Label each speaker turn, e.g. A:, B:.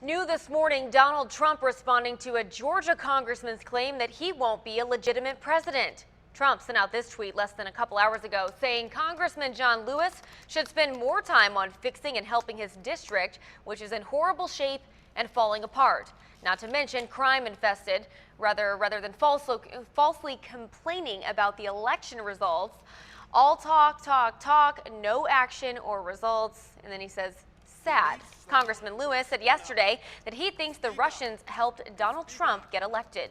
A: New this morning, Donald Trump responding to a Georgia congressman's claim that he won't be a legitimate president. Trump sent out this tweet less than a couple hours ago saying Congressman John Lewis should spend more time on fixing and helping his district, which is in horrible shape and falling apart. Not to mention crime infested, rather than falsely complaining about the election results. All talk, no action or results. And then he says, sad. Congressman Lewis said yesterday that he thinks the Russians helped Donald Trump get elected.